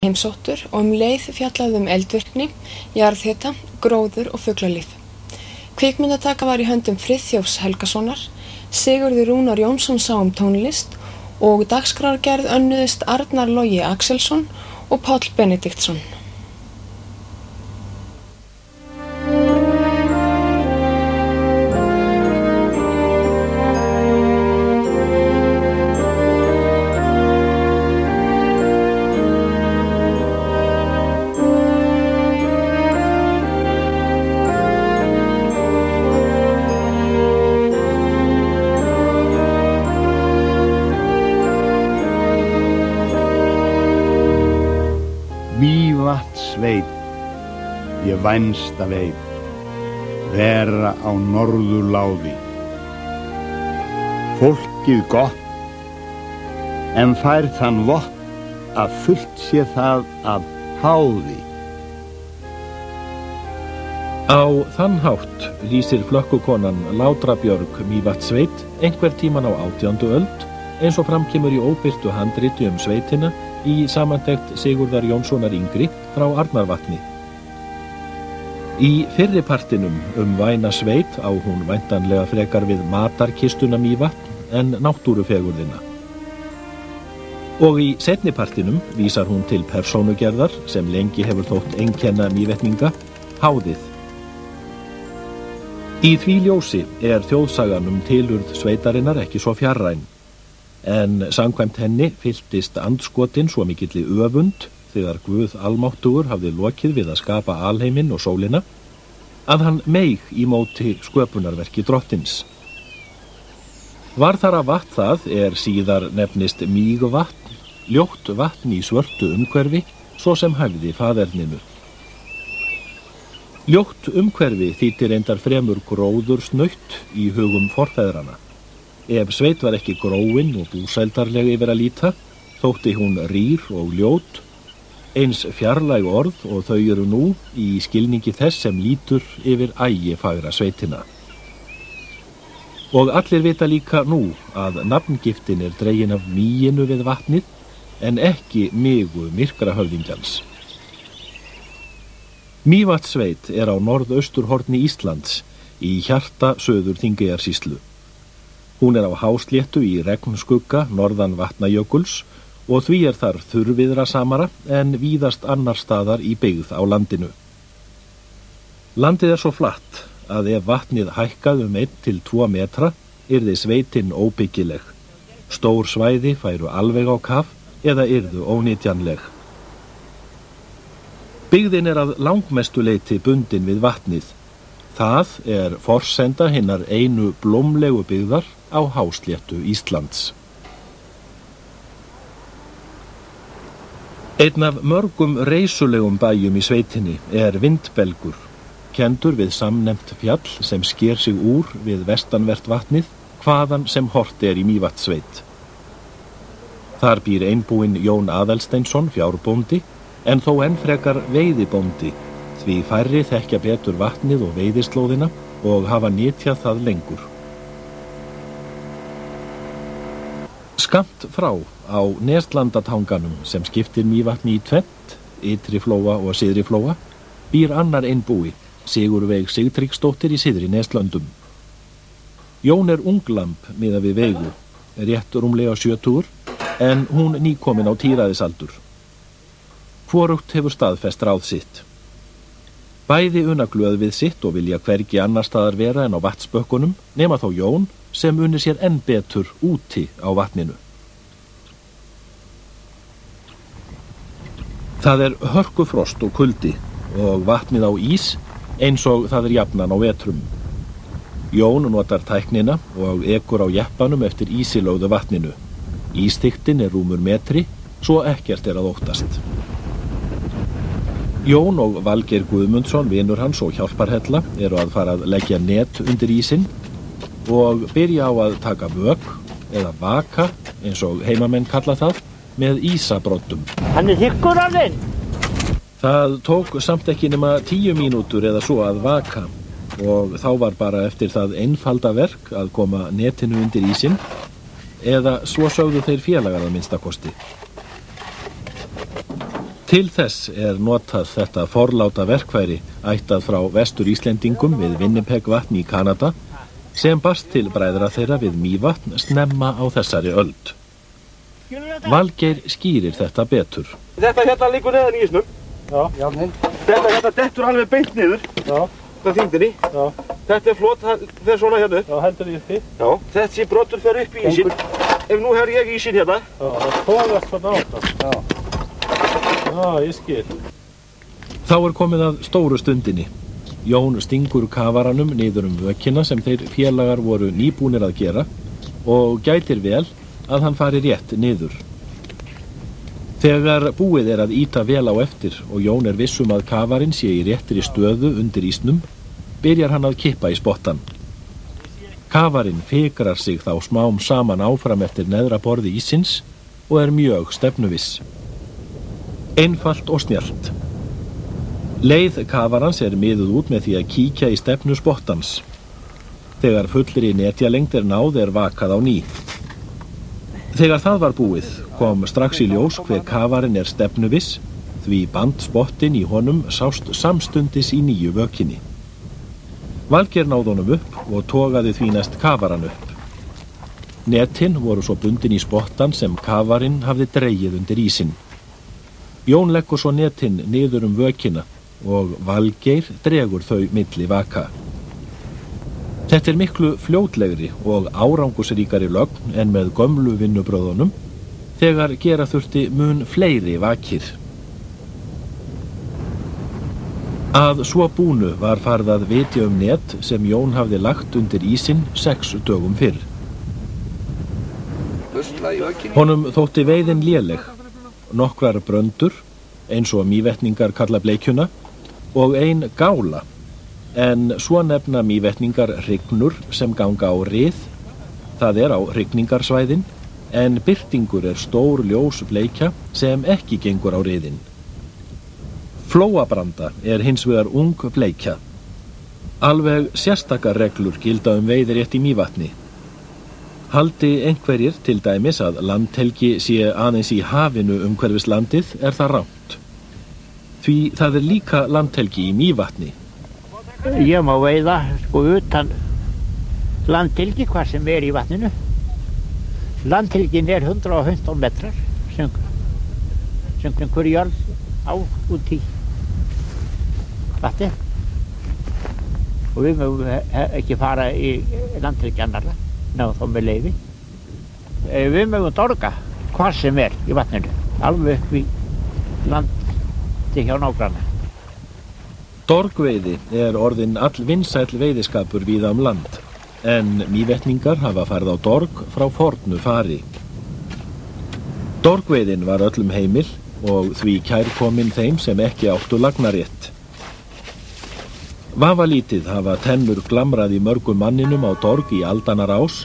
heimsóttur og leið fjallaði eldvirkni, jarðhita, gróður og fuglalíf. Kvikmyndataka var í höndum Friðþjófs Helgasonar, Sigurður Rúnar Jónsson sá tónlist og dagskrárgerð önnuðust Arnar Logi Axelsson og Páll Benediktsson. Mývatnssveit, ég vænsta veit, vera á norðurláði. Fólkið gott, en fær þann vott að fullt sé það af háði. Á þann hátt lýsir flökkukonan Látrabjörg Mývatnssveit einhver tíman á 18. öld, eins og framkemur í óbirtu handriti sveitina í samantekt Sigurðar Jónssonar yngri frá Arnarvatni. Í fyrri partinum væna sveit á hún væntanlega frekar við matarkistuna Mývatn en náttúrufegurðina. Og í seinni partinum vísar hún til persónugerðar sem lengi hefur þótt einkenna mývetninga, háðið. Í því ljósi þjóðsagan tilurð sveitarinnar ekki svo fjarræn, en samkvæmt henni fylltist andskotin svo mikilli öfund þegar Guð almáttugur hafði lokið við að skapa alheiminn og sólina, að hann meig í móti sköpunarverki drottins. Var þar að vatn það síðar nefnist Mígvatn, ljótt vatn í svörtu umhverfi, svo sem hæfði faðerninu. Ljótt umhverfi þýddi reyndar fremur gróðursnautt í hugum forfeðrana. Ef sveit var ekki gróin og búsældarleg yfir að líta, þótti hún rýr og ljót, eins fjarlæg orð og þau eru nú í skilningi þess sem lítur yfir ægifagra sveitina. Og allir vita líka nú að nafngiftin dregin af mýinu við vatnið, en ekki migu myrkrahöfðingjans. Mývatnssveit á norðausturhorni Íslands, í hjarta Suður-Þingeyjarsýslu. Hún á hásléttu í regnskugga norðan Vatnajökuls og því þar þurrviðrasamara en víðast annar staðar í byggð á landinu. Landið svo flatt að ef vatnið hækkað 1 til 2 metra yrði sveitin óbyggileg. Stór svæði færu alveg á kaf eða yrðu ónýtjanleg. Byggðin að langmestu leyti bundin við vatnið. Það forsenda hinnar einu blómlegu byggðar á hásléttu Íslands. Einn af mörgum reisulegum bæjum í sveitinni Vindbelgur, kendur við samnefnt fjall sem sker sig úr við vestanvert vatnið, hvaðan sem hort í Mývatnssveit. Þar býr einbúinn Jón Aðalsteinsson fjárbóndi, en þó enn frekar veiðibóndi, því færri þekkja betur vatnið og veiðislóðina og hafa nytjað það lengur. Skammt frá á Neslandatanganum sem skiptir Mývatni í tvennt, ytri flóa og syðri flóa, býr annar einbúi, Sigurveig Sigtryggsdóttir í syðri Neslöndum. Jón unglamb miðað við Veigu, rétt rúmlega 70, en hún nýkomin á tíræðisaldur. Hvorugt hefur staðfest ráð sitt. Bæði unnaglöð við sitt og vilja hvergi annar staðar vera en á vatnsbökkunum, nema þó Jón sem unni sér enn betur úti á vatninu. Það hörkufrost og kuldi og vatnið á ís eins og það jafnan á vetrum. Jón notar tæknina og ekur á jeppanum eftir ísilögðu vatninu. Ísþykktin rúmur metri, svo ekkert að óttast. Jón og Valgeir Guðmundsson, vinur hans og hjálparhella, að fara að leggja net undir ísinn og byrja á að taka vök, eða vaka, eins og heimamenn kalla það, með ísabroddum. Hann þykkur alveg! Það tók samt ekki nema 10 mínútur eða svo að vaka og þá var bara eftir það einfalda verk að koma netinu undir ísinn, eða svo sögðu þeir félagar að minnsta kosti. Til þess notað þetta forláta verkfæri ættað frá vestur Íslendingum við Winnipeg vatn í Kanada sem barst til bræðra þeirra við Mývatn snemma á þessari öld. Valgeir skýrir þetta betur. Þetta hérna liggur neðan í ísnum. Já, járnin. Þetta hérna dettur alveg beint niður. Já. Það þyngdinni. Já. Þetta flott, það fer svona hérna upp. Já, heldur í uppi. Já. Þessi brotur fer upp í ísinn. Ef nú her ég ísinn hérna. Já, það tóðast svona áfram. Já. Já, ég skil. Þá komið að stóru stundinni. Jón stingur kafaranum niður vökina sem þeir félagar voru nýbúnir að gera og gætir vel að hann fari rétt niður. Þegar búið að ýta vel á eftir og Jón vissum að kafarinn sé í réttri stöðu undir ísnum, byrjar hann að kippa í spottan. Kafarinn fikrar sig þá smám saman áfram eftir neðra borði ísins og mjög stefnuviss. Einfalt og snjallt. Leið kafarans miðuð út með því að kíkja í stefnu spottans. Þegar fullri netjalengd náð vakað á ný. Þegar það var búið kom strax í ljós hver kafarinn stefnuviss, því bandspottin í honum sást samstundis í nýju vökinni. Valgeir náði honum upp og togaði því næst kafaran upp. Netin voru svo bundin í spottan sem kafarinn hafði dregið undir ísinn. Jón leggur svo netin niður vökina og Valgeir dregur þau milli vaka. Þetta miklu fljótlegri og árangusríkari lögn en með gömlu vinnubröðunum þegar gera þurfti mun fleiri vakir. Að svo búnu var farið að vitja net sem Jón hafði lagt undir ísinn 6 dögum fyrr. Honum þótti veiðin léleg, nokkrar bröndur, eins og mývetningar kalla bleikjuna, og ein gála, en svo nefna mývetningar hrygnur sem ganga á rið, það á hrygningarsvæðin, en birtingur stór ljós bleikja sem ekki gengur á riðin. Flóabranda hins vegar ung bleikja. Alveg sérstakar reglur gilda veiðirétt í Mývatni. Haldi einhverjir til dæmis að landhelgi sé aðeins í hafinu umhverfis landið það rangt. Því það líka landhelgi í Mývatni. Ég má veiða utan landhelgi hvað sem í vatninu. Landhelgin 115 metrar sem hver jörð á út í vatni. Og við mögum ekki fara í landhelgi annarra, ná þá með leyfi. Við mögum dorga hvað sem í vatninu, alveg upp í landi hjá nágranna. Dorgveiði orðin allvinsæll veiðiskapur víða land, en mývetningar hafa farið á dorg frá fornu fari. Dorgveiðin var öllum heimil og því kærkomin þeim sem ekki áttu lagnarétt. Vafalítið hafa tennur glamrað í mörgum manninum á dorg í aldanna rás,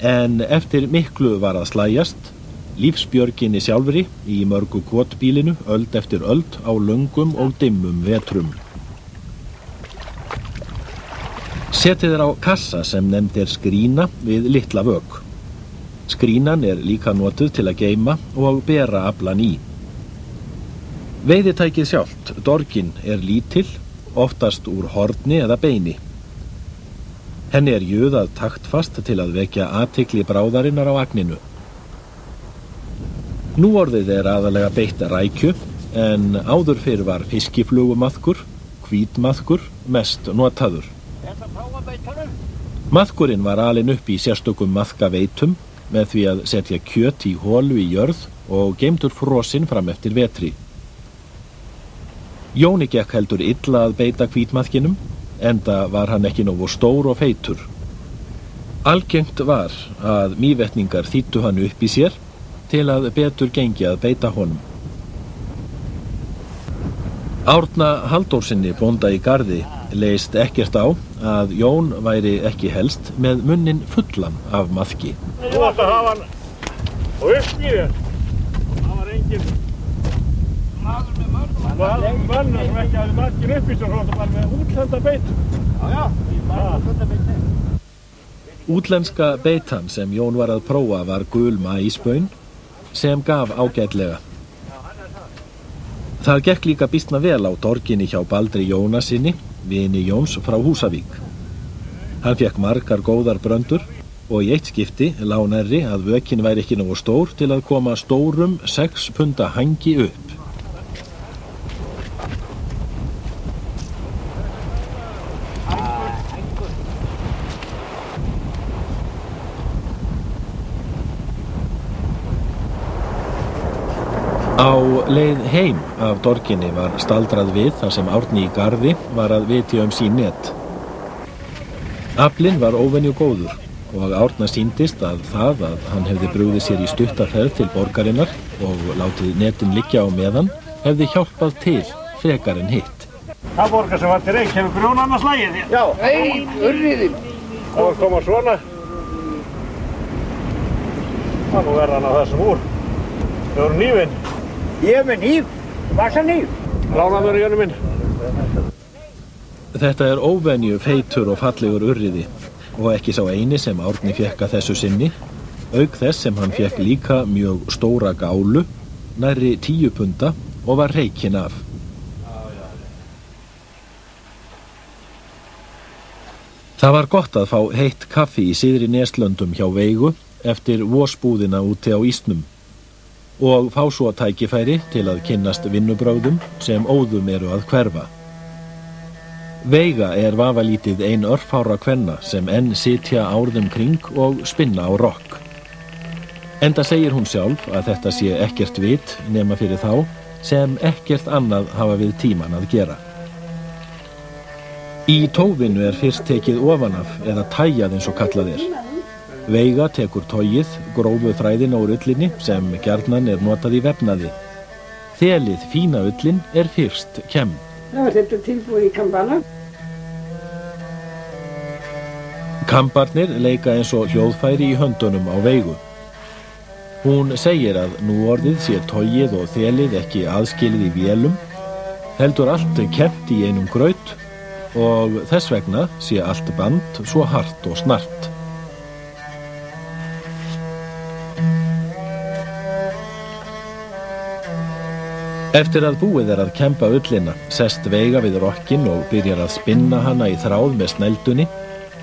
en eftir miklu var að slægjast, lífsbjörginni sjálfri í mörgu kvotbílinu öld eftir öld á löngum og dimmum vetrum. Setið á kassa sem nefnd skrína við litla vök. Skrínan líka notuð til að geyma og bera aflan í. Veiðitækið sjálft, dorgin, lítil, oftast úr horni eða beini. Henni juðað taktfast til að vekja athygli bráðarinnar á agninu. Núorðið aðalega beitt rækju, en áður fyrr var fiskiflugumaðkur, hvítmaðkur, mest notaður. Maðkurinn var alinn upp í sérstökum maðkaveitum með því að setja kjöt í holu í jörð og geymdur frosinn fram eftir vetri. Jóni gekk heldur illa að beita hvítmaðkinum, enda var hann ekki nógu stór og feitur. Algengt var að mývetningar þýddu hann upp í sér til að betur gengi að beita honum. Árna Halldórsinni bónda í Garði leist ekkert á að Jón væri ekki helst með munnin fullan af maðki. Þú átt að hafa hann og upp í þér. Það var engin maður með mörgum sem ekki hafði maðkin upp í sér, það var með útlenda beitu. Útlenska beitan sem Jón var að prófa var gul maísbaun sem gaf ágætlega. Það gekk líka býsna vel á dorginni hjá Baldri Jónasinni, vini Jóns frá Húsavík. Hann fékk margar góðar bröndur og í eitt skipti lá nærri að vökin væri ekki nógu stór til að koma stórum 6 punda hangi upp. Á leið heim af dorginni var staldrað við þar sem Árni í Garði var að vitja sín net. Aflinn var óvenju góður og Árna sýndist að það að hann hefði brugðið sér í stuttaferð til borgarinnar og látið netin liggja á meðan hefði hjálpað til frekar en hitt. Það borgar sem var til Reykjavík grjón annars lagið þér. Já, hei, urriðin. Það var koma svona. Það nú hann á þessum úr. Þau voru nýfinn. Ég er með nýf, vasanýf. Lánaður Jónu minn. Þetta er óvenju feitur og fallegur urriði og ekki sá eini sem Árni fékk að þessu sinni, auk þess sem hann fékk líka mjög stóra gálu, nærri 10 punda og var reikinn af. Það var gott að fá heitt kaffi í Syðri Neslöndum hjá Veigu eftir vosbúðina úti á ísnum og fá svo tækifæri til að kynnast vinnubrögðum sem óðum eru að hverfa. Veiga er vafalítið ein örfára kvenna sem enn sitja árðum kring og spinna á rokk. Enda segir hún sjálf að þetta sé ekkert vit nema fyrir þá sem ekkert annað hafa við tíman að gera. Í tófinu er fyrst tekið ofan af eða tæjað eins og kallað er. Veiga tekur tógið, grófu þræðina úr ullinni sem gjarnan er notað í vefnaði. Þelið fína ullin er fyrst kemd. Það var þetta tilbúið í kambana. Kambarnir leika eins og hljóðfæri í höndunum á Veigu. Hún segir að núorðið sé tógið og þelið ekki aðskilið í vélum, heldur allt kempt í einum graut og þess vegna sé allt band svo hart og snart. Eftir að búið er að kempa ullina, sest Veiga við rokkinn og byrjar að spinna hana í þráð með sneldunni,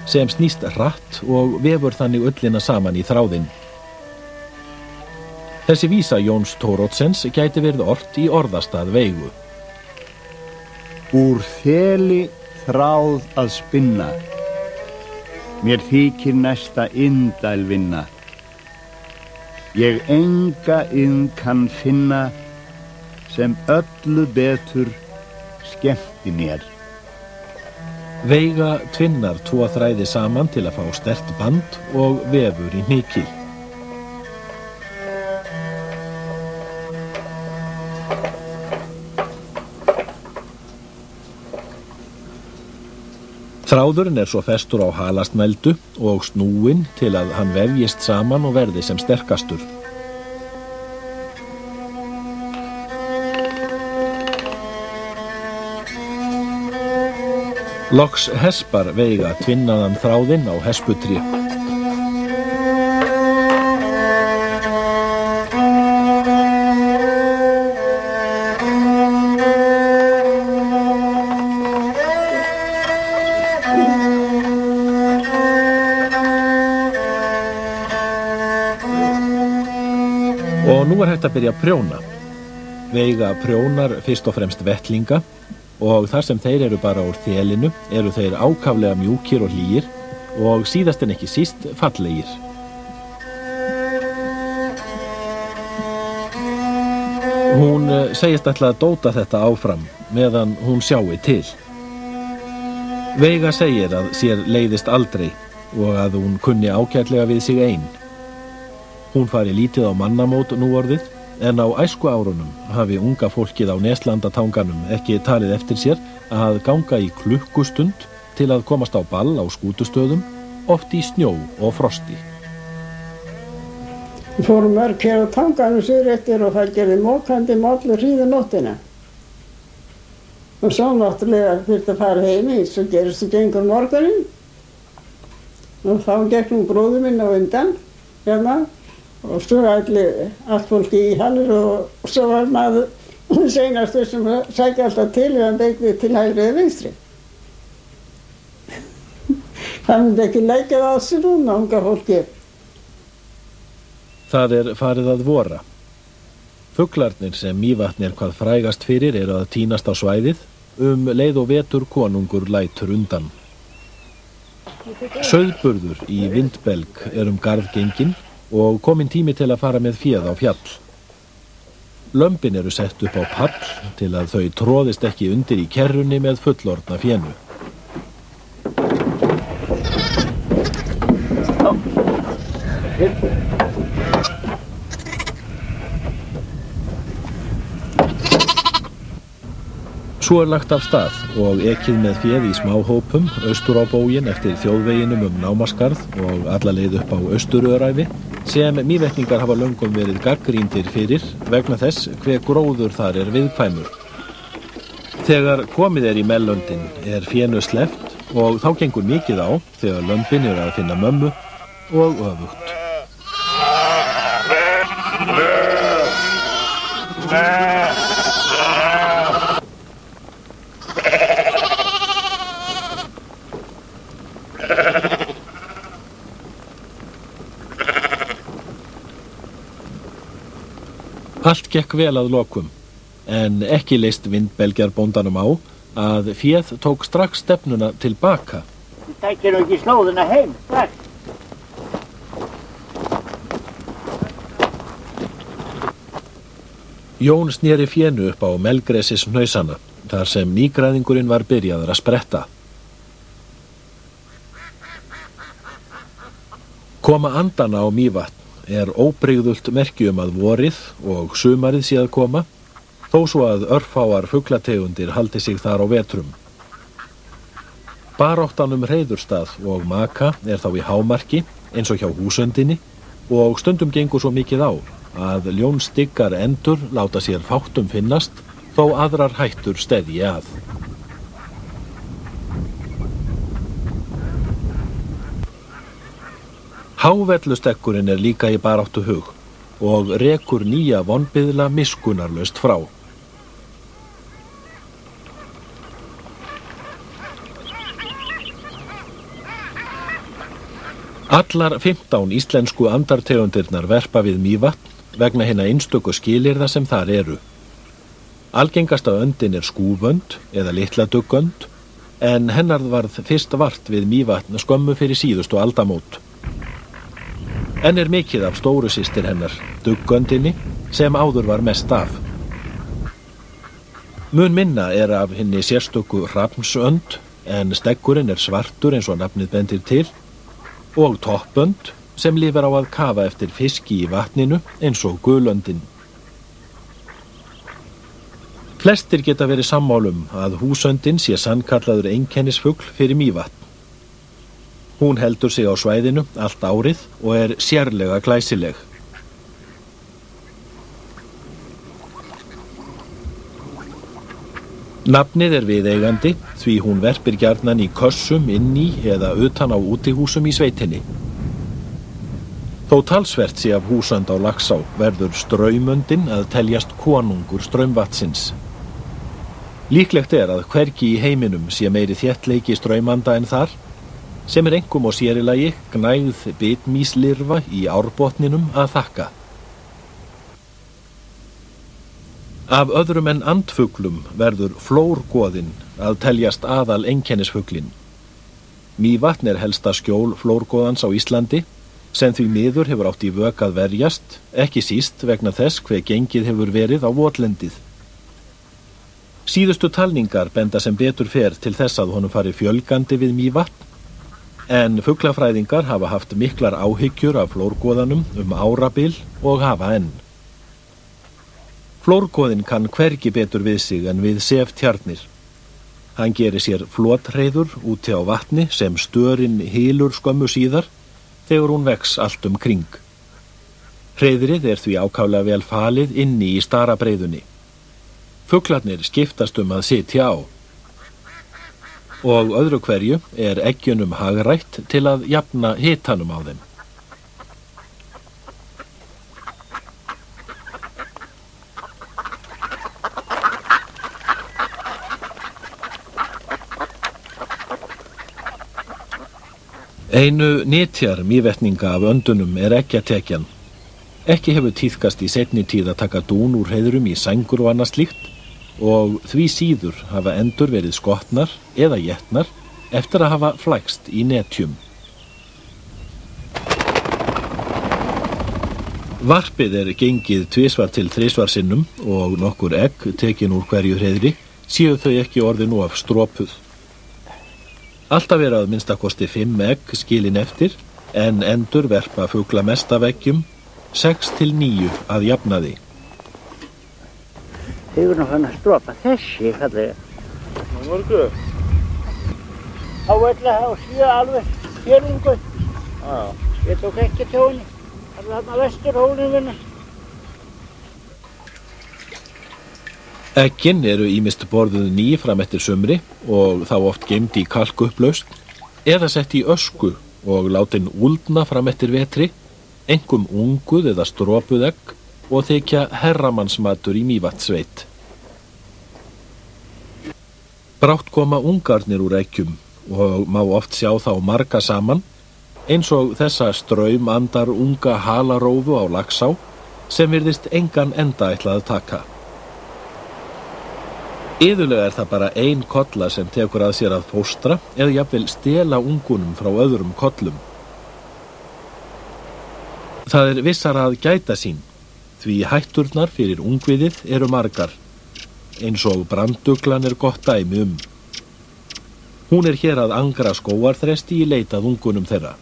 sem snýst hratt og vefur þannig ullina saman í þráðinn. Þessi vísa Jóns Thorodsens gæti verið ort í orðastað Veigu. Úr þeli þráð að spinna, mér þykir næsta indæl vinna. Ég enga kann finna, sem öllu betur skemmti mér. Veiga tvinnar 2 þræði saman til að fá sterkt band og vefur í hnykil. Þráðurinn er svo festur á halasnældu og snúinn til að hann vefjist saman og verði sem sterkastur. Loks hespar Veiga tvinnaðan þráðinn á hesputré. Og nú er hægt að byrja að prjóna. Veiga prjónar fyrst og fremst vettlinga og þar sem þeir eru bara úr þelinu eru þeir ákaflega mjúkir og hlýir og síðast en ekki síst fallegir. Hún segist ætla að dóta þetta áfram meðan hún sjái til. Veiga segir að sér leiðist aldrei og að hún kunni ágætlega við sig ein. Hún fari lítið á mannamót núorðið en á æskuárunum hafi unga fólkið á Neslandatanganum ekki talið eftir sér að ganga í klukkustund til að komast á ball á skútustöðum, oft í snjó og frosti. Við fórum mörg hér á Tanganum suður eftir og það gerði mókandi allir hríðu nóttina. Og svo náttúrulega þurfti að fara heim eins og gerist og gengur morguninn. Og þá gekk nú bróður minn á undan hérna. Og svo allt fólki í hallir og svo var maður Seinastur sem sækja alltaf til ef hann beigði til hægri eða vinstri. Hann myndi ekki leggja það á sig núna, unga fólki. Það farið að vora. Fuglarnir sem Mývatn hvað frægast fyrir eru að tínast á svæðið leið og vetur konungur lætur undan. Sauðburður í Vindbelg garð genginn og kominn tími til að fara með féð á fjall. Lömbin eru sett upp á pall til að þau tróðist ekki undir í kerrunni með fullorðna fénu. Svo lagt af stað og ekið með féð í smáhópum austur á bóginn eftir þjóðveginum Námaskarð og alla leið upp á Austuröræfi sem Mývetningar hafa löngum verið gagnrýndir fyrir vegna þess hve gróður þar viðkvæmur. Þegar komið í mellöndin fénu sleppt og þá gengur mikið á þegar lömbin eru að finna mömmu og öfugt. Allt gekk vel að lokum, en ekki leist Vindbelgjarbóndanum á að féð tók strax stefnuna tilbaka. Þið tækir ekki slóðina heim, strax. Jón sneri fénu upp á Melgresis hnausana, þar sem nýgræðingurinn var byrjaður að spretta. Koma andana á Mývatn óbrigðult merki að vorið og sumarið sé að koma, þó svo að örfáar fuglategundir haldi sig þar á vetrum. Baráttan Hreiðurstað og maka þá í hámarki, eins og hjá húsöndinni, og stundum gengur svo mikið á að ljónstyggar endur láta sér fátt finnast, þó aðrar hættur steðji að. Hávellustekkurinn líka í baráttu hug og rekur nýja vonbiðla miskunnarlaust frá. Allar 15 íslensku andartegundirnar verpa við Mývatn vegna hinna einstöku skilyrða sem þar eru. Algengasta öndin skúfönd eða litla duggönd, en hennar varð fyrst vart við Mývatn skömmu fyrir síðustu aldamót. En mikið af stóru systir hennar, duggöndinni, sem áður var mest af. Mun minna af hinni sérstöku hrafnsönd, en stekkurinn svartur eins og nafnið bendir til, og toppönd, sem lifir á að kafa eftir fiski í vatninu eins og gulöndin. Flestir geta verið sammálum að húsöndin sé sannkallaður einkennisfugl fyrir Mývatn. Hún heldur sig á svæðinu allt árið og sérlega glæsileg. Nafnið viðeigandi því hún verpir gjarnan í kössum inni eða utan á útihúsum í sveitinni. Þó talsvert sé af húsönd á Laxá verður straumöndin að teljast konungur straumvatsins. Líklegt að hvergi í heiminum sé meiri þéttleiki straumanda en þar, sem einkum og sérilagi gnægð bitmýslirfa í árbotninum að þakka. Af öðrum en andfuglum verður flórgoðinn að teljast aðal einkennisfuglinn. Mývatn helsta skjól flórgoðans á Íslandi, sem því miður hefur átt í vök að verjast, ekki síst vegna þess hve gengið hefur verið á votlendið. Síðustu talningar benda sem betur fer til þess að honum fari fjölgandi við Mývatn, en fuglafræðingar hafa haft miklar áhyggjur af flórgoðanum árabil og hafa enn. Flórgoðinn kann hvergi betur við sig en við seftjarnir. Hann gerir sér flotreiður úti á vatni sem störin hylur skömmu síðar þegar hún vex allt kring. Hreiðrið því ákaflega vel falið inni í starabreiðunni. Fuglarnir skiptast að sitja á. Og öðru hverju eggjunum hagrætt til að jafna hitanum á þeim. Einu nytjar mývetninga af öndunum eggjatekjan. Ekki hefur tíðkast í seinni tíð að taka dún úr heiðrum í sængur og annað slíkt og því síður hafa endur verið skotnar eða étnar eftir að hafa flækst í netjum. Varpið gengið 2 til 3 sinnum og nokkur egg tekin úr hverju hreiðri séu þau ekki orðin of stropuð. Alltaf að minnstakosti 5 egg skilin eftir en endur verpa fugla mest af eggjum 6 til 9 að jafnaði. Þau eru nú fann að stropa þessi, fallega. Nú mörgu? Á öllu á 7 alveg fjörungu. Ég tók ekki tjóni. Það er þarna vesturhólinn minna. Eggin eru ýmist borðuð ný fram eftir sumri og þá oft geymd í kalkupplausn eða sett í ösku og látin úldna fram eftir vetri, einkum unguð eða stropuð egg og þykja herramannsmatur í Mývatnssveit. Brátt koma ungarnir úr eggjum og má oft sjá þá marga saman, eins og þessa straumandar unga halarófu á Laxá sem virðist engan enda ætla að taka. Iðulega það bara ein kolla sem tekur að sér að fóstra eða jafnvel stela ungunum frá öðrum kollum. Það vissara að gæta sín, því hætturnar fyrir ungviðið eru margar, eins og brandduglan gott dæmi Hún hér að angra skógarþresti í leit að ungunum þeirra.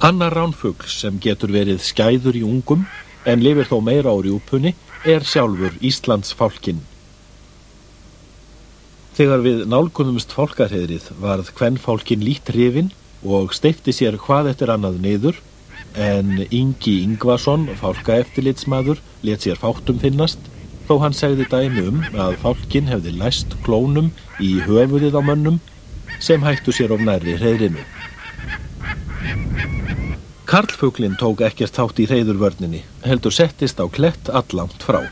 Annar ránfugl sem getur verið skæður í ungum en lifir þó meira á rjúpunni sjálfur Íslandsfálkinn. Þegar við nálgunumst fálkahreiðrið varð kvenfálkinn lítt hrifinn og steypti sér hvað eftir annað niður, en Ingi Ingvason, fálkaeftirlitsmaður, lét sér fátt finnast, þó hann segði dæmi að fálkinn hefði læst klónum í höfuðið á mönnum sem hættu sér of nærri hreiðrinu. Karlfuglinn tók ekkert þátt í hreiðurvörninni, heldur settist á klett allangt frá.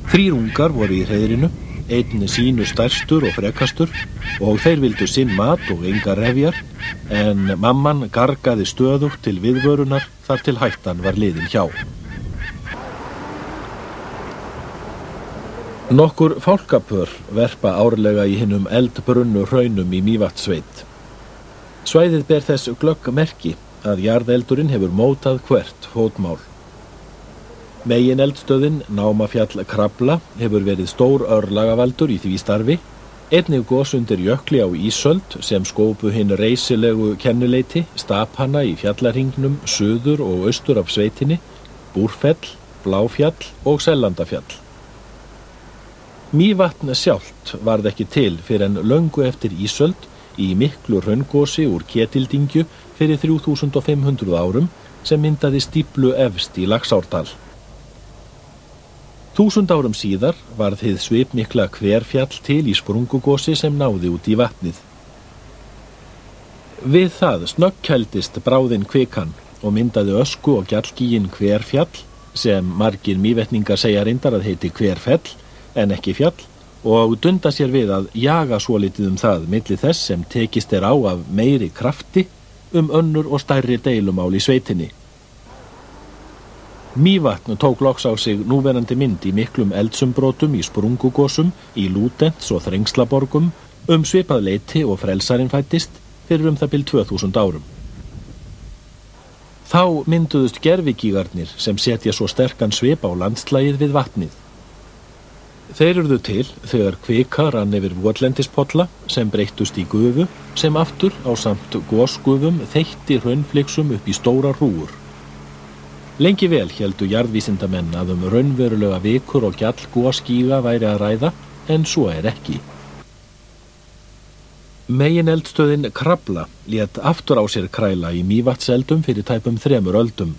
3 ungar voru í hreiðrinu, einn sínu stærstur og frekastur og þeir vildu sinn mat og enga refjar, en mamman gargaði stöðugt til viðvörunar þar til hættan var liðin hjá. Nokkur fálkapör verpa árlega í hinum eldbrunnu hraunum í Mývatnssveit. Svæðið ber þess glögg merki að jarðeldurinn hefur mótað hvert fótmál. Megineldstöðin Námafjall Krafla hefur verið stór örlagavaldur í því starfi, einnig gos undir jökli á ísöld sem skópu hinn reisilegu kennileiti Staphanna í fjallarhingnum suður og austur af sveitinni, Búrfell, Bláfjall og Sellandafjall. Mývatn sjálft varð ekki til fyrr en löngu eftir ísöld í miklu hraungosi úr Ketildingju fyrir 3500 árum sem myndaði stíflu efst í Laxárdal. 1000 árum síðar varð hið svipmikla Hverfjall til í sprungugosi sem náði út í vatnið. Við það snöggkældist bráðin kvikan og myndaði ösku og gjallgíginn Hverfjall, sem margir mývetningar segja reyndar að heiti Hverfell en ekki fjall, og dunda sér við að jaga svolítið það milli þess sem tekist á af meiri krafti önnur og stærri deilumál í sveitinni. Mývatn tók loks á sig núverandi mynd í miklum eldsumbrotum í sprungugosum, í Lúdents og Þrengslaborgum, svipað leyti og frelsarinn fæddist fyrir það bil 2000 árum. Þá mynduðust gervigígarnir sem setja svo sterkan svip á landslagið við vatnið. Þeir urðu til þegar kvika rann yfir votlendispolla sem breyttust í gufu sem aftur ásamt gosgufum þeytti hraunflyksum upp í stóra hrúgur. Lengi vel héldu jarðvísindamenn að raunverulega vikur og gjallgosgíga væri að ræða, en svo ekki. Megineldstöðin Krafla lét aftur á sér kræla í Mývatnseldum fyrir tæpum 3 öldum.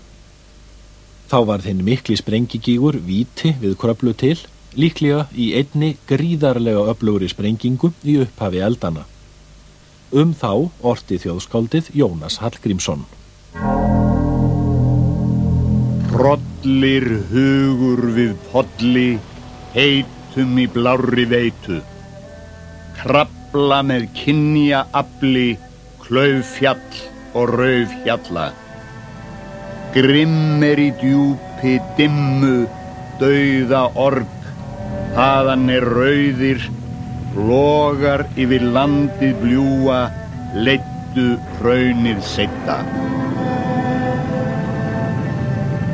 Þá varð hinn mikli sprengigígur Víti við Kröflu til, líklega í einni gríðarlega öflugri sprengingu í upphafi eldana. Þá orti þjóðskáldið Jónas Hallgrímsson. Hrollir hugur við polli, heitur leitum í blárri veitu, krafla með kynja afli, klaufjall og raufhjalla. Grimm í djúpi dimmu, dauða org, þaðan rauðir, logar yfir landið bljúa, leiddu hraunið seidda.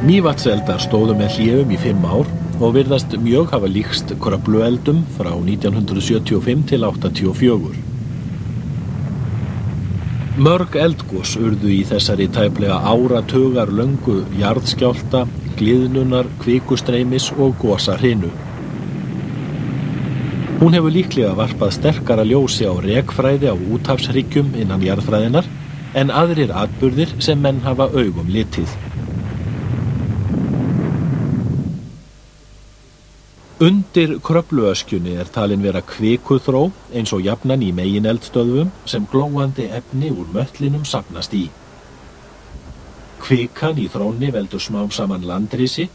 Mývatnseldar stóðu með hléum í 5 ár og virðast mjög hafa líkst Kröflueldum frá 1975 til 84. Mörg eldgos urðu í þessari tæplega áratugar löngu jarðskjálfta, gliðnunar, kvikustreymis og gosahrinu. Hún hefur líklega varpað sterkara ljósi á rekfræði á úthafshryggjum innan jarðfræðinar en aðrir atburðir sem menn hafa augum litið. Undir Kröfluöskjunni talin vera kvikuþró eins og jafnan í megineldstöðvum sem glóandi efni úr möttlinum safnast í. Kvikan í þrónni veldur smám saman landrisi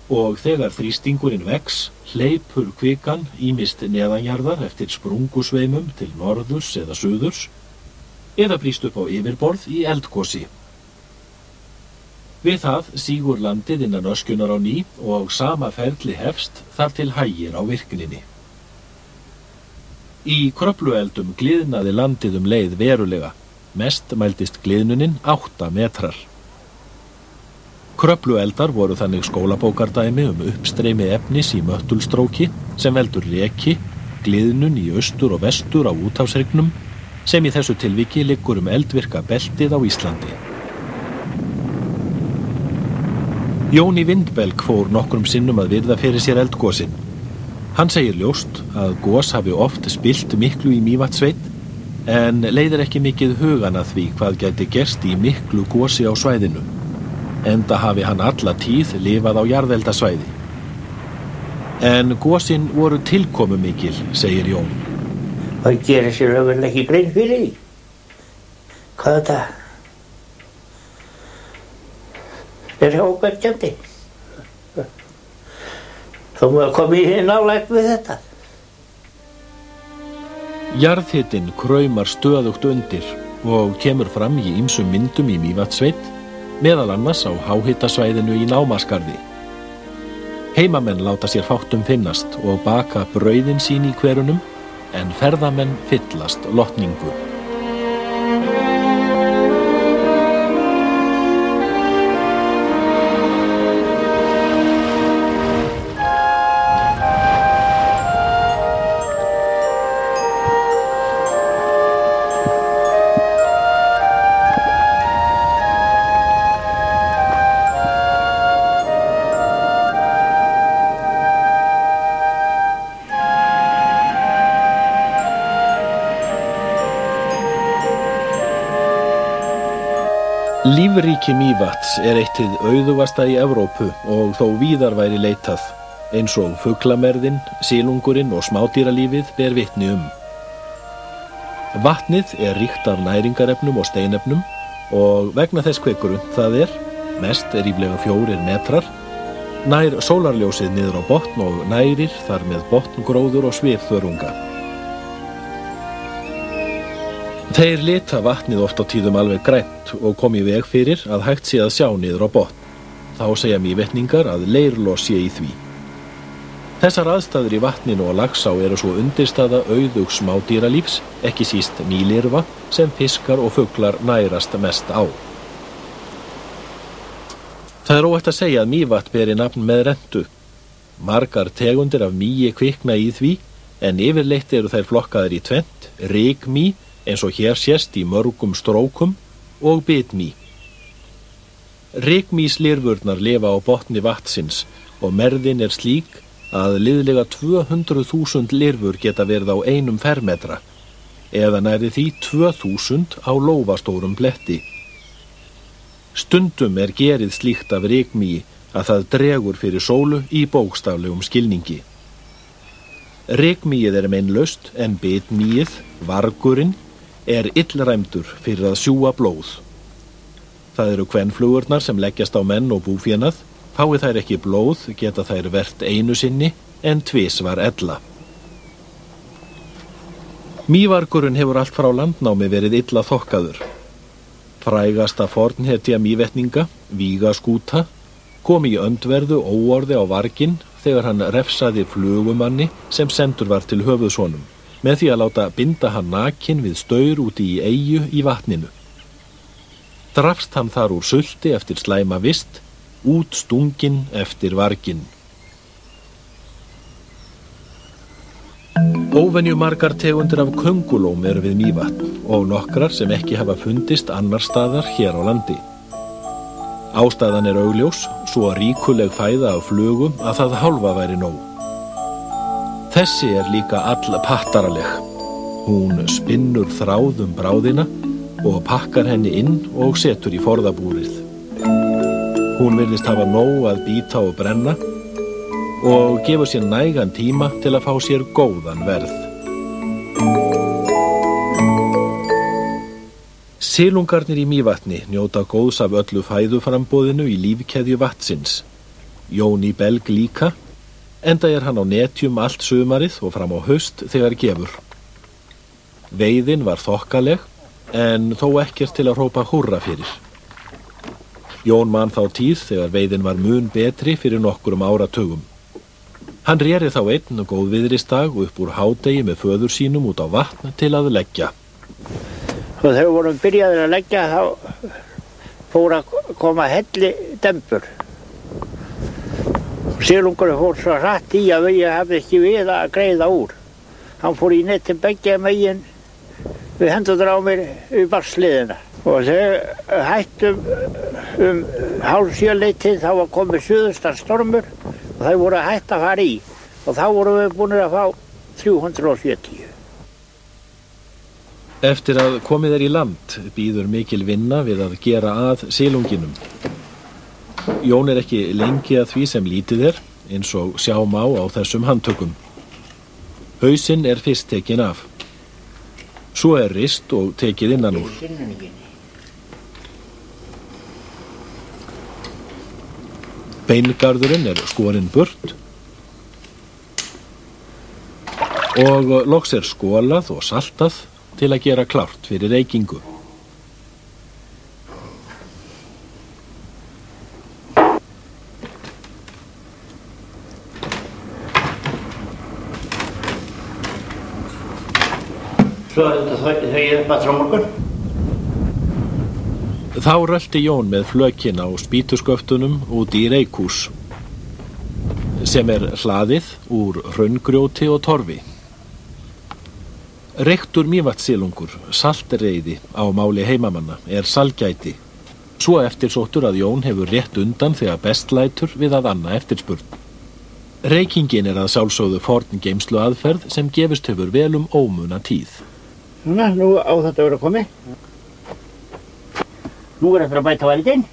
og þegar þrýstingurinn vex hleypur kvikan ýmist neðanjarðar eftir sprungusveimum til norðurs eða suðurs eða brýst upp á yfirborð í eldgosi. Við það sígur landið innan öskjunar á ný og sama ferli hefst þar til hægir á virkninni. Í Kröflueldum gliðnaði landið leið verulega. Mest mældist gliðnunin 8 metrar. Kröflueldar voru þannig skólabókardæmi uppstreymi efnis í möttulstróki sem veldur reki, gliðnun í austur og vestur á úthafshryggnum sem í þessu tilviki liggur eldvirka beltið á Íslandi. Jóni Vindbelg fór nokkrum sinnum að virða fyrir sér eldgosin. Hann segir ljóst að gos hafi oft spillt miklu í Mývatnssveit en leiðir ekki mikið hugan að því hvað gæti gerst í miklu gosi á svæðinu. Enda hafi hann alla tíð lifað á jarðeldasvæði. En gosin voru tilkomumikil, segir Jón. Það gerir sér raunverulega ekki grein fyrir því. Hvað þetta óverkjandi. Þó maður komið í nálægt við þetta. Jarðhitinn kraumar stöðugt undir og kemur fram í ýmsum myndum í Mývatnssveit, meðal annars á háhitasvæðinu í Námaskarði. Heimamenn láta sér fátt finnast og baka brauðin sín í hverunum, en ferðamenn fyllast lotningu. Lífríki Mývatns eitt hið auðugasta í Evrópu og þó víðar væri leitað, eins og fuglamerðin, silungurinn og smádýralífið ber vitni Vatnið ríkt af næringarefnum og steinefnum og vegna þess hve grunnt það mest ríflega 4 metrar, nær sólarljósið niður á botn og nærir þar með botngróður og svifþörunga. Þeir lita vatnið oft á tíðum alveg grænt og kom í veg fyrir að hægt sé að sjá niður á botn. Þá segja Mývetningar að leirlos sé í því. Þessar aðstæður í vatninu og Laxá eru svo undirstaða auðugs smádýralífs, ekki síst nýlirfa, sem fiskar og fuglar nærast mest á. Það óhætt að segja að Mývatn beri nafn með rentu. Margar tegundir af mýi kvikna í því, en yfirleitt eru þær flokkaðar í tvennt, rykmý, eins og hér sést í mörgum strókum, og bitmý. Rykmýslirfurnar lifa á botni vatnsins og merðin slík að liðlega 200.000 lirfur geta verið á 1 fermetra, eða nærri því 2000 á lófastórum bletti. Stundum gerið slíkt af rykmýi að það dregur fyrir sólu í bókstaflegum skilningi. Rykmýið meinlaust en bitmýið, vargurinn, illræmdur fyrir að sjúga blóð. Það eru kvenflugurnar sem leggjast á menn og búfénað. Fái þær ekki blóð geta þær vert einu sinni en tvisvar ella. Mývargurinn hefur allt frá landnámi verið illa þokkaður. Frægasta fornhetja mývetninga, Vígaskúta, kom í öndverðu óorði á varginn þegar hann refsaði flugumanni sem sendur var til höfuðsonum, með því að láta binda hann nakinn við staur úti í eyju í vatninu. Drafst hann þar úr sulti eftir slæma vist, út stunginn eftir varginn. Óvenju margar tegundir af köngulóm eru við Mývatn og nokkrar sem ekki hafa fundist annar staðar hér á landi. Ástæðan er augljós, svo ríkuleg fæða af flugum að það hálfa væri nóg. Þessi er líka all pattaraleg. Hún spinnur þráð bráðina og pakkar henni inn og setur í forðabúrið. Hún virðist hafa nóg að bíta og brenna og gefur sér nægan tíma til að fá sér góðan verð. Silungarnir í Mývatni njóta góðs af öllu fæðuframboðinu í lífkeðju vatnsins. Jón í Belg líka, enda er hann á netjum allt sumarið og fram á haust þegar gefur. Veiðin var þokkaleg, en þó ekkert til að hrópa húrra fyrir. Jón man þá tíð þegar veiðin var mun betri fyrir nokkurum áratugum. Hann réri þá einn góðviðrisdag upp úr hádegi með föður sínum út á vatn til að leggja. Og þegar vorum byrjaðir að leggja þá fór að koma helli dembur. Silungurinn fór svo hratt í að ég hafði ekki við að greiða úr. Hann fór í nettin beggja megin við hendurnar á mér við barsliðina. Og þegar hættum hálfsjöleytið þá var komið suðustan stormur og þau voru að hætta að fara í. Og þá vorum við búin að fá 370. Eftir að komið í land býður mikil vinna við að gera að silunginum. Jón er ekki lengi að því sem lítið er, eins og sjá má á þessum handtökum. Hausinn er fyrst tekinn af. Svo er rist og tekið innan úr. Beingarðurinn er skorinn burt og loks er skolað og saltað til að gera klárt fyrir reykingu. Svo er þetta þau upp að morgun. Þá rölti Jón með flökin á spýtusköftunum út í reykhús, sem er hlaðið úr hraungrjóti og torfi. Reyktur Mývatnssilungur, saltreiði á máli heimamanna, er salgæti, svo eftirsóttur að Jón hefur rétt undan þegar best lætur við að anna eftirspurn. Reykingin er að sjálfsögðu forn geymslu aðferð sem gefist hefur vel ómuna tíð. Svona, nú á þetta að vera komið. Nú er þetta að bæta vældinn.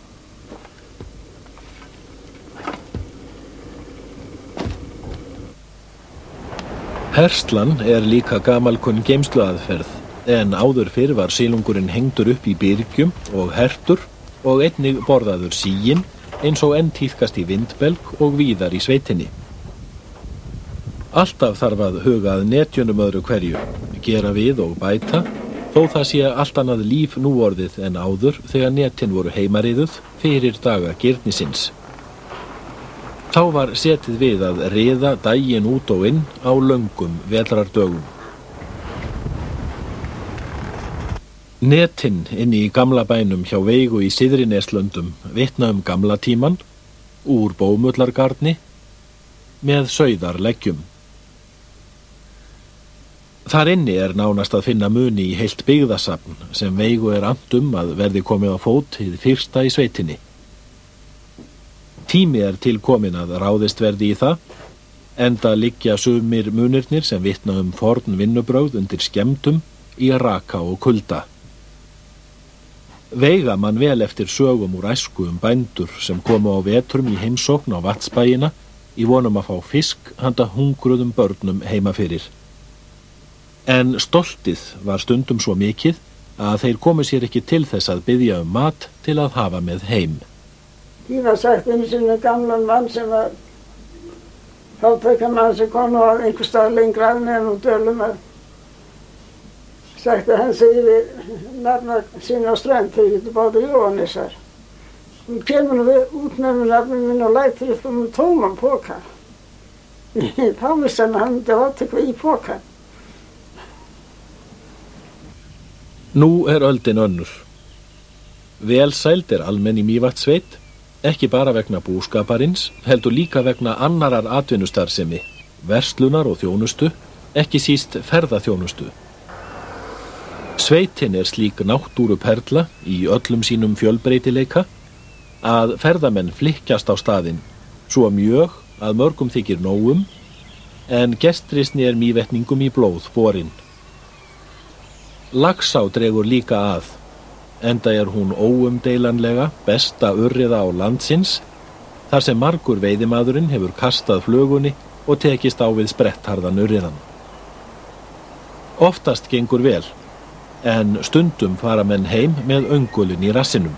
Herslan er líka gamalkunn geymsluaðferð, en áður fyrr var silungurinn hengdur upp í byrgjum og hertur og einnig borðaður síginn eins og enn tíðkast í Vindbelg og víðar í sveitinni. Alltaf þarf að huga að netjunum öðru hverju, gera við og bæta, þó það sé allt annað líf núorðið en áður þegar netin voru heimariðuð fyrir daga girnisins. Þá var setið við að riða daginn út og inn á löngum vetrardögum. Netin inni í gamla bænum hjá Veigu í Syðri-Neslöndum vitna gamla tíman, úr bómullargarni, með sauðarleggjum. Þar inni er nánast að finna muni í heilt byggðasafn sem Veigu er annt að verði komið á fót hið fyrsta í sveitinni. Tími er til komin að ráðist verði í það, enda liggja sumir munirnir sem vitna forn vinnubrögð undir skemmtum í raka og kulda. Veiga mann vel eftir sögum úr æsku bændur sem komu á vetrum í heimsókn á Vatnsbæina í vonum að fá fisk handa hungruðum börnum heima fyrir. En stoltið var stundum svo mikið að þeir komu sér ekki til þess að biðja mat til að hafa með heim. Ég var sagt einu sinni gamlan mann sem var fátækjamann sem kom nú að einhver stað lengra að með nú dölum að sagt að hann segi við nafna sína á strand þegar getur bátur Jóhannesar. Hún kemur nú út með nafnum minn og lætur upp tóman póka. Þá vissi hann að hann myndi láta eitthvað í pókan. Nú öldin önnur. Velsæld almenn í Mývatnssveit, ekki bara vegna búskaparins, heldur líka vegna annarar atvinnustarfsemi, verslunar og þjónustu, ekki síst ferðaþjónustu. Sveitin slík náttúruperla í öllum sínum fjölbreytileika að ferðamenn flykkjast á staðinn, svo mjög að mörgum þykir nógum, en gestrisni mývetningum í blóð borin. Laxá dregur líka að, enda hún óumdeilanlega besta urriða á landsins, þar sem margur veiðimaðurinn hefur kastað flugunni og tekist á við sprettharðan urriðan. Oftast gengur vel, en stundum fara menn heim með öngulinn í rassinum.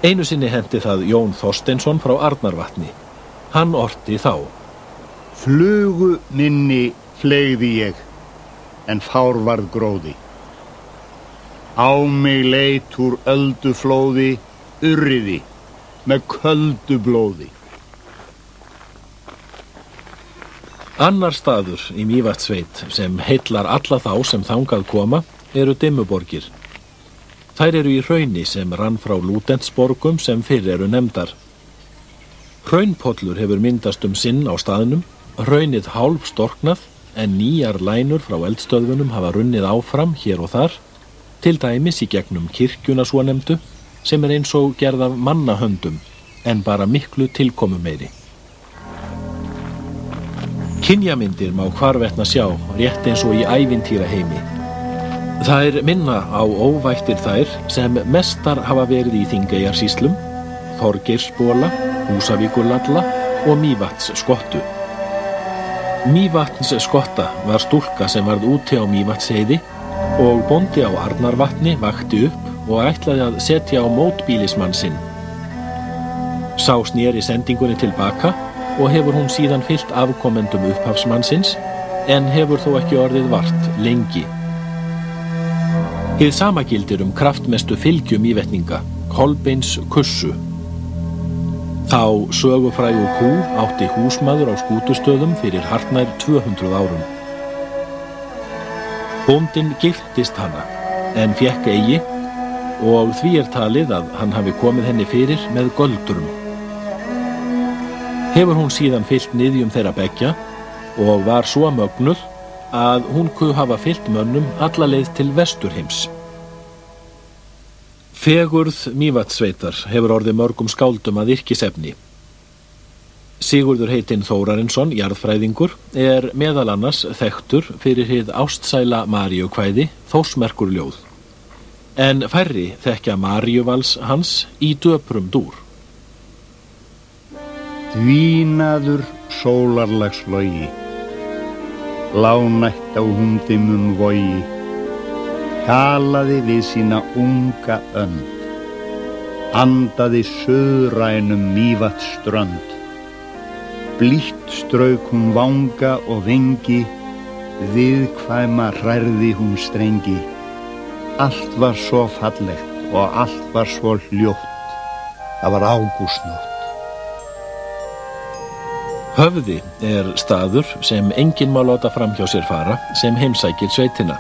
Einu sinni henti það Jón Þorsteinsson frá Arnarvatni. Hann orti þá: Flugu minni fleygði ég, en fár varð gróði. Á mig leit úr ölduflóði, urriði, með köldu blóði. Annar staður í Mývatnssveit sem heillar alla þá sem þangað koma Dimmuborgir. Þær í hrauni sem rann frá Lútensborgum sem fyrr nefndar. Hraunpollur hefur myndast sinn á staðnum, hraunið hálf storknað, en nýjar lænur frá eldstöðvunum hafa runnið áfram hér og þar, til dæmis í gegnum kirkjuna svonefndu, sem eins og gerð af mannahöndum, en bara miklu tilkomumeiri. Kynjamyndir má hvarvetna sjá, rétt eins og í ævintýraheimi. Þær minna á óvættir þær sem mestar hafa verið í Þingeyjarsýslum, Þorgeirsbola, Húsavíkurlalla og Mývatnsskottu. Mývatnsskotta var stúlka sem varð úti á Mývatnsheiði og bóndi á Arnarvatni vakti upp og ætlaði að setja á mótbýlismann sinn. Sá sneri sendingunni tilbaka og hefur hún síðan fylgt afkomendum upphafsmannsins, en hefur þó ekki orðið vart lengi. Hið sama gildir kraftmestu fylgju mývetninga, Kolbeins kussu. Þá sögufrægu kú átti húsmaður á Skútustöðum fyrir hartnær 200 árum. Bóndinn giftist hana, en fékk eigi, og því talið að hann hafi komið henni fyrir með göldrum. Hefur hún síðan fylgt niðjum þeirra beggja og var svo mögnuð að hún kuð hafa fylgt mönnum alla leið til Vesturheims. Fegurð Mývatnssveitar hefur orðið mörgum skáldum að yrkisefni. Sigurður heitinn Þórarinsson, jarðfræðingur, meðal annars þekktur fyrir hið ástsæla Maríukvæði, Þórsmerkurljóð. En færri þekkja Maríuvals hans í döprum dúr. Dvínaður sólarlagslogi, lánætt á hundimum vogi, hjalaði við sína unga önd, andaði suðrænum Mývatnsströnd. Blítt strauk hún vanga og vengi, viðkvæma hrærði hún strengi. Allt var svo fallegt og allt var svo hljótt. Það var ágústnótt. Höfði staður sem enginn má láta framhjá sér fara sem heimsækir sveitina.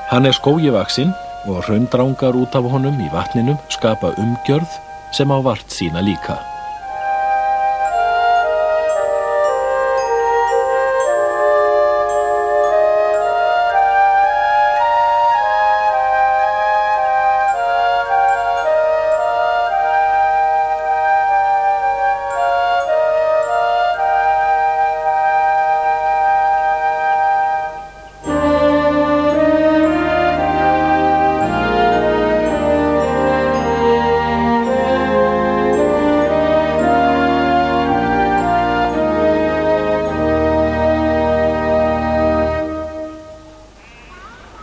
Hann skógi vaxinn og hraundrangar út af honum í vatninu skapa umgjörð sem á vart sína líka.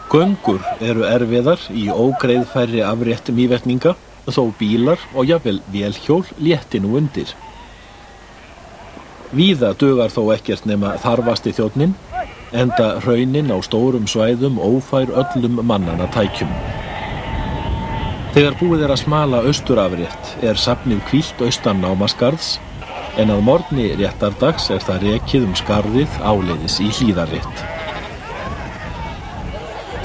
Göngur erfiðar í ógreiðfærri afrétt mývetninga, þó bílar og jafnvel vélhjól létti nú undir. Víða dugar þó ekkert nema þarfasti þjónninn, enda hraunin á stórum svæðum ófær öllum mannanna tækjum. Þegar búið að smala austurafrétt safnið hvílt austan Námaskarðs, en að morgni réttardags það rekið skarðið áleiðis í Hlíðarrétt.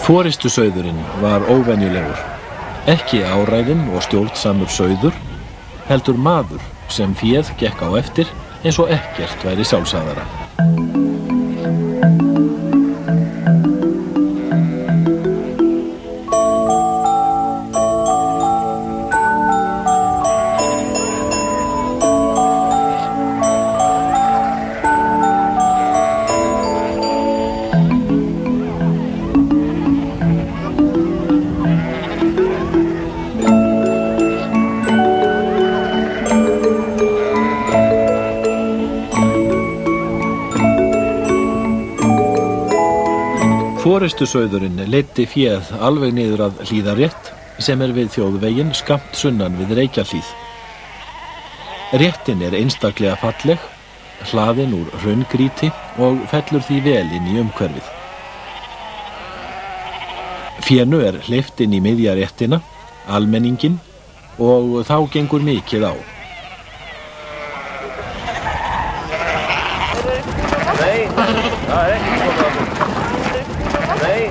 Forytusauðurinn var óvenjulegur, ekki áræðinn og stjórnsamur sauður, heldur maður sem féð gekk á eftir eins og ekkert væri sjálfsagðara. Forytusauðurinn leiddi féð alveg niður að Hlíðarrétt sem við þjóðveginn skammt sunnan við Reykjahlíð. Réttin einstaklega falleg, hlaðin úr hraungríti og fellur því vel inn í umhverfið. Fénu hleypt inn í miðja réttina, almenningin, og þá gengur mikið á. Nei, það ekki svona. Nei.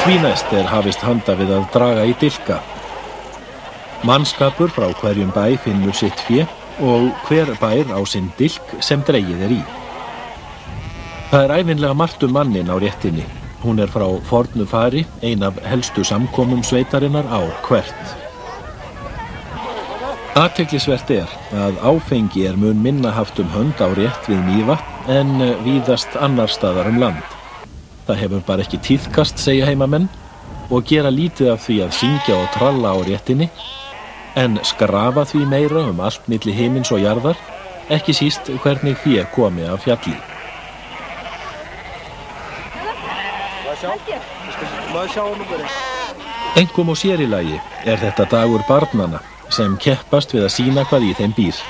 Því næst hafist handa við að draga í dilka. Mannskapur frá hverjum bæ finnur sitt fé og hver bær á sinn dilk sem dregið í. Það ævinlega margt mannin á réttinni. Hún frá fornu fari, ein af helstu samkomum sveitarinnar ár hvert. Athyglisvert að áfengi mun minna haft hönd á rétt við Mývatn en víðast annars staðar land. Það hefur bara ekki tíðkast, segja heimamenn, og gera lítið af því að syngja og tralla á réttinni, en skrafa því meira allt milli himins og jarðar, ekki síst hvernig fé komi af fjalli. Einkum og sér í lagi þetta dagur barnanna sem keppast við að sýna hvað í þeim býr.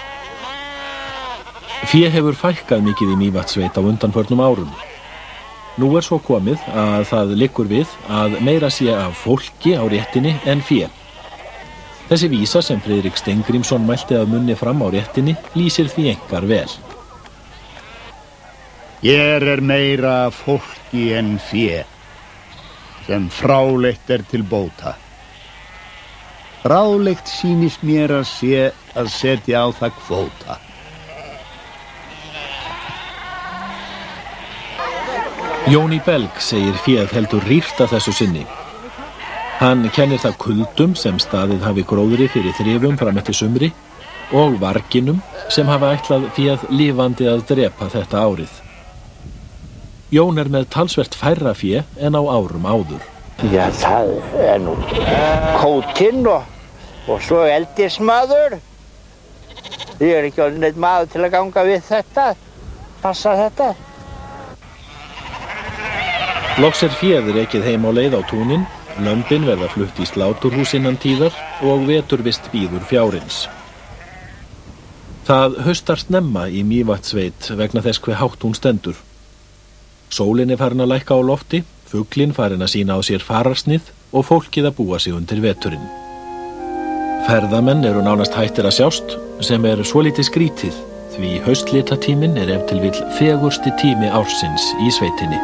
Fé hefur fækkað mikið í Mývatnssveit á undanförnum árum. Nú svo komið að það liggur við að meira sé af fólki á réttinni en fé. Þessi vísa sem Friðrik Steingrímsson mælti að munni fram á réttinni lýsir því einkar vel. Hér meira fólki en fé, sem fráleitt til bóta. Ráðlegt sýnist mér að setja á það kvóta. Jón í Belg segir féð heldur rýrt að þessu sinni. Hann kennir það kuldum sem staðið hafi gróðri fyrir þrifum fram eftir sumri og varginum sem hafa ætlað féð lifandi að drepa þetta árið. Jón með talsvert færra fé en á árum áður. Já, það nú kótinn og svo eldismadur. Ég ekki orðinn einn maður til að ganga við þetta, passa þetta. Loks féð rekið heim á leið á túnin, lömbin verða flutt í sláturhús innan tíðar og veturvist bíður fjárins. Það haustar snemma í Mývatnssveit vegna þess hve hátt hún stendur. Sólin farin að lækka á lofti, fuglinn farin að sýna á sér fararsnið og fólkið að búa sig undir veturinn. Ferðamenn nánast hættir að sjást, sem svolítið skrítið, því haustlitatíminn ef til vill fegursti tími ársins í sveitinni.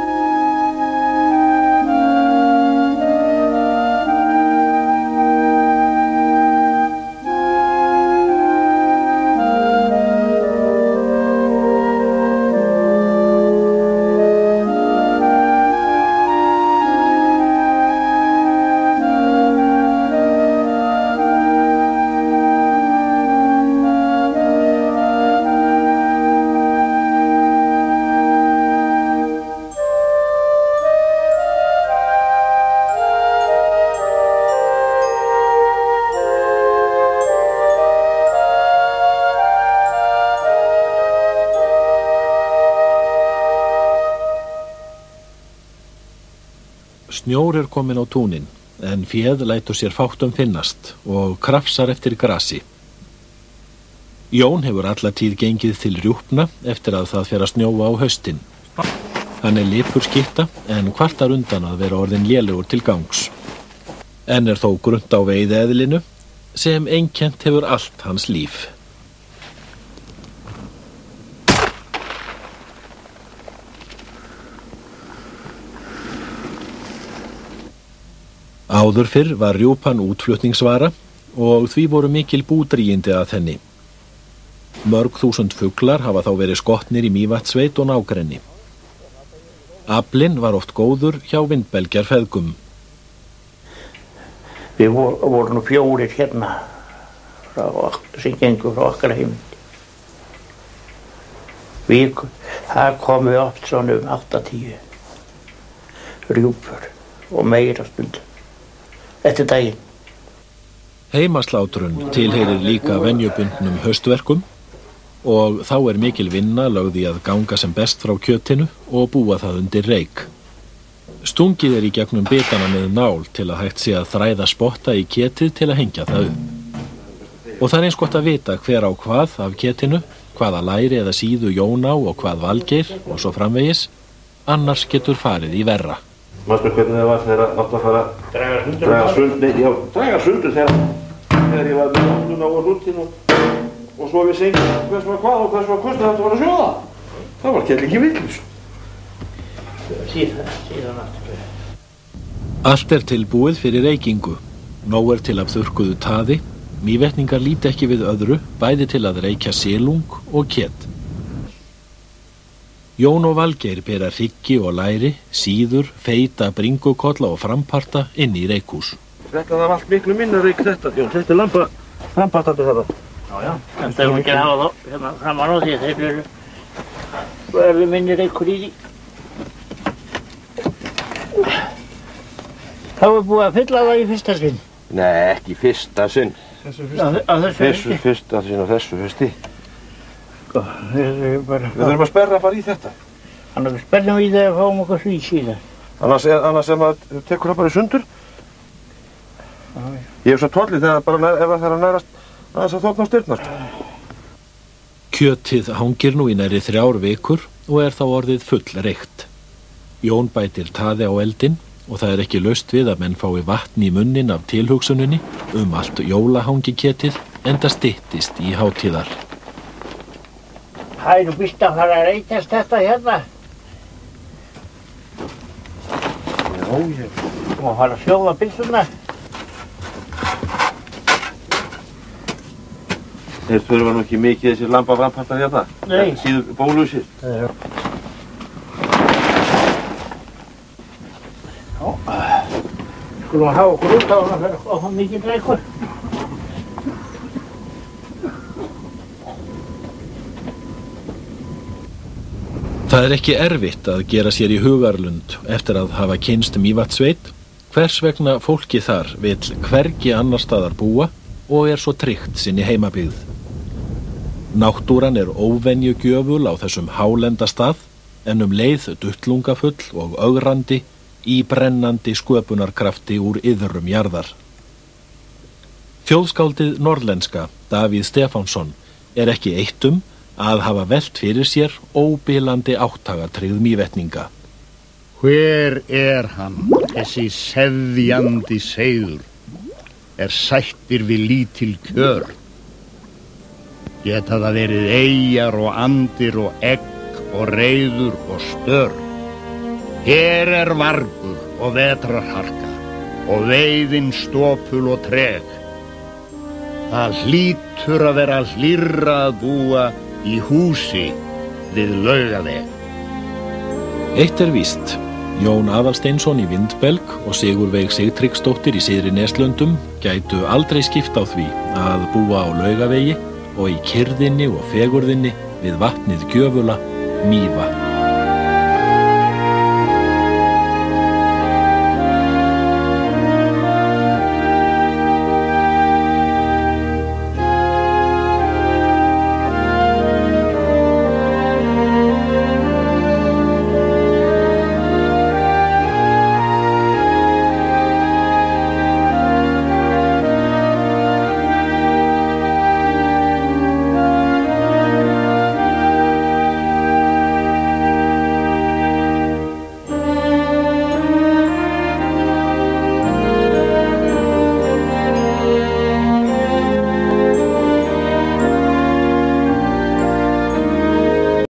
Snjór komin á túnin, en féð lætur sér fátt finnast og krafsar eftir grasi. Jón hefur alla tíð gengið til Rjúpna eftir að það fer að snjóa á haustin. Hann lipur skytta en kvartar undan að vera orðin lélegur til gangs. En þó grunnt á veiðieðlinu sem einkennt hefur allt hans líf. Áður fyrr var Rjúpan útflutningsvara og því voru mikil búdrýjindi að henni. Mörg þúsund fuglar hafa þá verið skotnir í Mývatnssveit og nágrenni. Aflinn var oft góður hjá vindbelgjarfeðgum. Við vorum 4 hérna sem gengur frá okkar heimild. Það komu oft svona 8-10 rjúpur og meira stundum eftir daginn. Heimaslátrun tilheyrir líka venjubundnum haustverkum og þá mikil vinna lögð í að ganga sem best frá kjötinu og búa það undir reik. Stungið í gegnum bitana með nál til að hægt sé að þræða spotta í ketið til að hengja það upp. Og það eins gott að vita hver á hvað af ketinu, hvaða læri eða síðu Jón á og hvað Valgeir og svo framvegis, annars getur farið í verra. Manstu hvernig það var þegar átt að fara draga sundur þegar ég var með náttúruna og rútin og svo við segjum hvers var hvað og hvers var kostið þetta var að sjóða. Það var kell ekki vitlaus. Síðan aftur. Allt tilbúið fyrir reykingu. Nóg til af þurrkuðu taði. Mývetningar líti ekki við öðru, bæði til að reykja silung og ket. Jón og Valgeir bera hryggi og læri, síður, feita, bringukolla og framparta inn í reykhús. Þetta var allt miklu minna reyk þetta, Jón. Þetta frampartandi þetta. Já. Þetta ekki að hafa þá hérna framan á því þeir eru minni reykur í því. Þá búið að fylla það í fyrsta sinn. Nei, ekki fyrsta sinn. Þessu fyrsta sinn og þessu fyrsti. Við þurfum að sperra bara í þetta. Þannig að við sperrum í það og fáum okkur svít síðan. Annars maður tekur það bara í sundur. Ég hef svo tollið þegar bara ef það er að nærast aðeins að þókna á styrnast. Kjötið hangir nú í nærri 3 vikur og þá orðið full reykt. Jón bætir taði á eldinn og það ekki laust við að menn fái vatn í munnin af tilhugsuninni allt jólahangiketið enda styttist í hátíðar. Það nú býst að fara að reykjast þetta hérna. Já, ég. Og að fara að sjóða byssuna. Þeir þurfa nú ekki mikið þessir lambaframpartar hérna. Nei. Síður bólusir. Skulum að hafa okkur út á það mikið reykur. Það ekki erfitt að gera sér í hugarlund eftir að hafa kynnst Mývatnssveit, hvers vegna fólki þar vill hvergi annar staðar búa og svo tryggt sinni heimabyggð. Náttúran óvenjugjöful á þessum hálenda stað en leið duttlungafull og ögrandi í brennandi sköpunarkrafti úr iðrum jarðar. Þjóðskáldið norðlenska, Davíð Stefánsson, ekki eitt að hafa velt fyrir sér óbilandi áttagatryggð Mývetninga. Hver hann, þessi seðjandi seiður, sættir við lítil kjör? Geta það verið eyjar og andir og egg og reiður og stör? Hér vargur og vetrarharka og veiðin stopul og treg. Það hlýtur að vera hlýrra að búa í húsi við Laugaveg. Eitt víst, Jón Aðalsteinsson í Vindbelg og Sigurveig Sigtryggsdóttir í Syðri Neslöndum gætu aldrei skipt á því að búa á Laugavegi og í kyrrðinni og fegurðinni við vatnið gjöfula Mývatn.